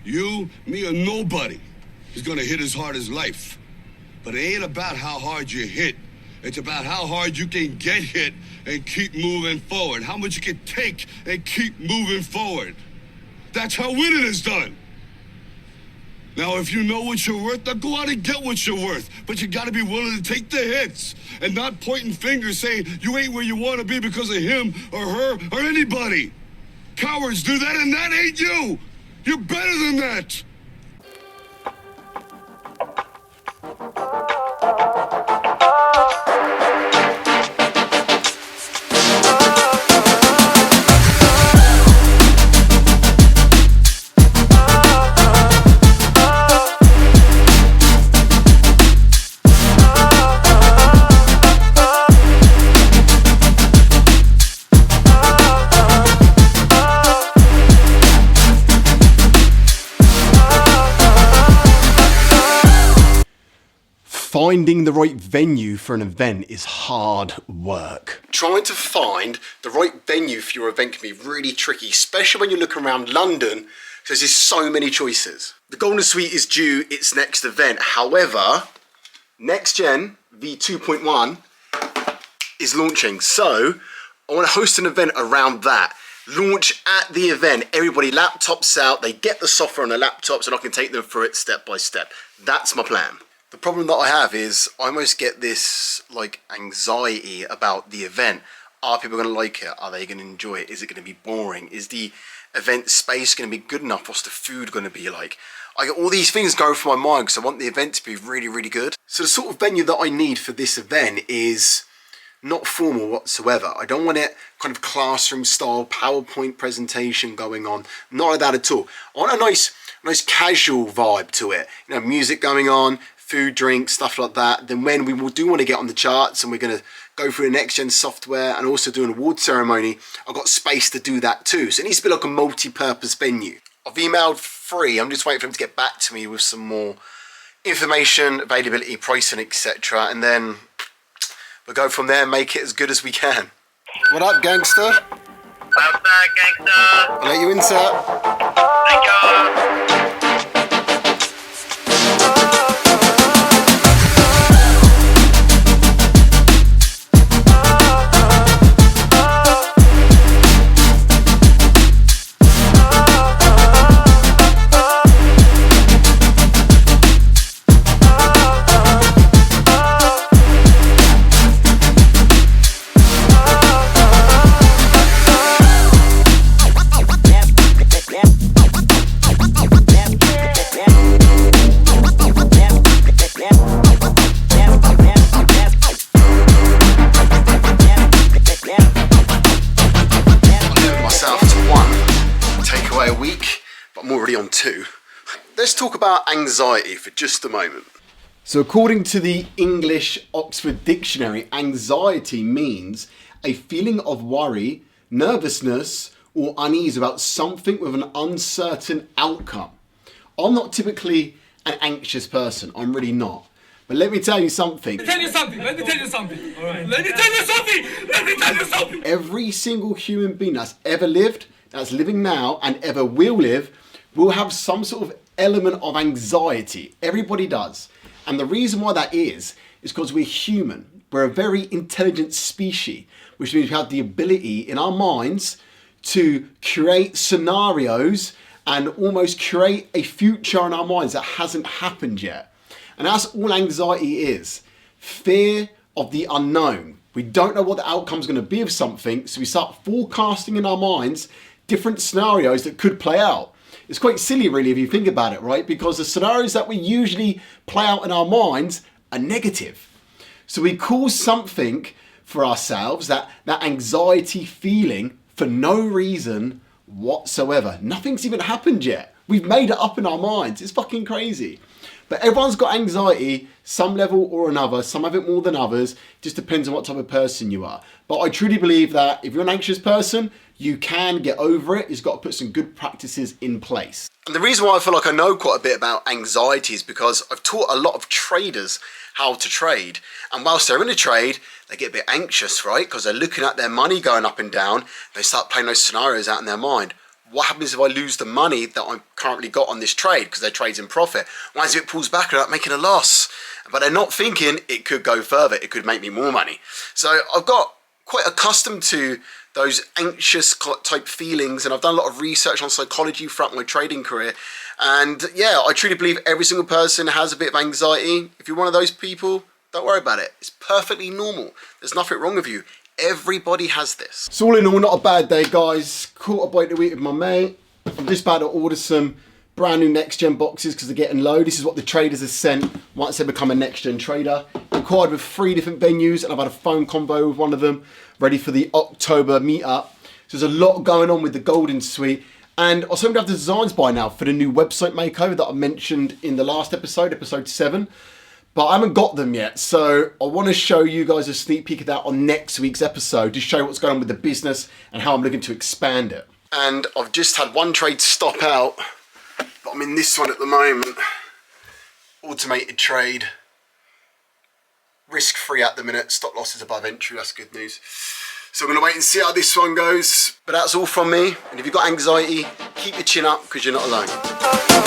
You, me, or nobody is gonna hit as hard as life. But it ain't about how hard you hit. It's about how hard you can get hit and keep moving forward. How much you can take and keep moving forward. That's how winning is done. Now, if you know what you're worth, then go out and get what you're worth. But you gotta be willing to take the hits and not pointing fingers saying you ain't where you wanna be because of him or her or anybody. Cowards do that, and that ain't you. You're better than that. Finding the right venue for an event is hard work. Trying to find the right venue for your event can be really tricky, especially when you're looking around London, because there's so many choices. The Golden Suite is due its next event. However, Next Gen V2.1 is launching. So I want to host an event around that. Launch at the event, everybody laptops out, they get the software on their laptops and I can take them through it step by step. That's my plan. The problem that I have is I almost get this like anxiety about the event. Are people going to like it? Are they going to enjoy it? Is it going to be boring? Is the event space going to be good enough? What's the food going to be like? I get all these things going through my mind because I want the event to be really, really good. So the sort of venue that I need for this event is not formal whatsoever. I don't want it kind of classroom style PowerPoint presentation going on. Not like that at all. I want a nice casual vibe to it. You know, music going on, food, drink, stuff like that. Then when we do want to get on the charts and we're going to go through the next gen software and also do an award ceremony, I've got space to do that too. So it needs to be like a multi-purpose venue. I've emailed Free. I'm just waiting for him to get back to me with some more information, availability, pricing, etc. And then we'll go from there and make it as good as we can. What up, gangster? What's up, gangster? I'll let you in, sir. Thank you. On two. Let's talk about anxiety for just a moment. So according to the English Oxford Dictionary, anxiety means a feeling of worry, nervousness, or unease about something with an uncertain outcome. I'm not typically an anxious person. I'm really not. But let me tell you something. Let me tell you something. All right. Let me tell you something. Every single human being that's ever lived, that's living now, and ever will live, will have some sort of element of anxiety. Everybody does. And the reason why that is because we're human. We're a very intelligent species, which means we have the ability in our minds to create scenarios and almost create a future in our minds that hasn't happened yet. And that's all anxiety is. Fear of the unknown. We don't know what the outcome is going to be of something, so we start forecasting in our minds different scenarios that could play out. It's quite silly really if you think about it, right? Because the scenarios that we usually play out in our minds are negative. So we cause something for ourselves, that anxiety feeling, for no reason whatsoever. Nothing's even happened yet. We've made it up in our minds. It's fucking crazy. But everyone's got anxiety, some level or another. Some have it more than others. Just depends on what type of person you are. But I truly believe that if you're an anxious person, you can get over it. You've got to put some good practices in place. And the reason why I feel like I know quite a bit about anxiety is because I've taught a lot of traders how to trade. And whilst they're in a trade, they get a bit anxious, right? Because they're looking at their money going up and down. They start playing those scenarios out in their mind. what happens if I lose the money that I've currently got on this trade because their trade's in profit? What if it pulls back and I'm making a loss? But they're not thinking it could go further. It could make me more money. So I've got quite accustomed to those anxious type feelings, and I've done a lot of research on psychology throughout my trading career. And yeah, I truly believe every single person has a bit of anxiety. If you're one of those people, don't worry about it. It's perfectly normal. There's nothing wrong with you. Everybody has this. So all in all, not a bad day, guys. Caught a bite to eat with my mate. I'm just about to order some brand new next gen boxes because they're getting low. This is what the traders have sent once they become a next gen trader. Inquired with 3 different venues, and I've had a phone combo with one of them, ready for the October meetup. So there's a lot going on with the Golden Suite. And I was hoping to have the designs by now for the new website makeover that I mentioned in the last episode, episode 7. But I haven't got them yet, so I want to show you guys a sneak peek of that on next week's episode to show what's going on with the business and how I'm looking to expand it. And I've just had one trade stop out, but I'm in this one at the moment. Automated trade. Risk-free at the minute. Stop losses above entry, that's good news. So I'm going to wait and see how this one goes. But that's all from me. And if you've got anxiety, keep your chin up because you're not alone.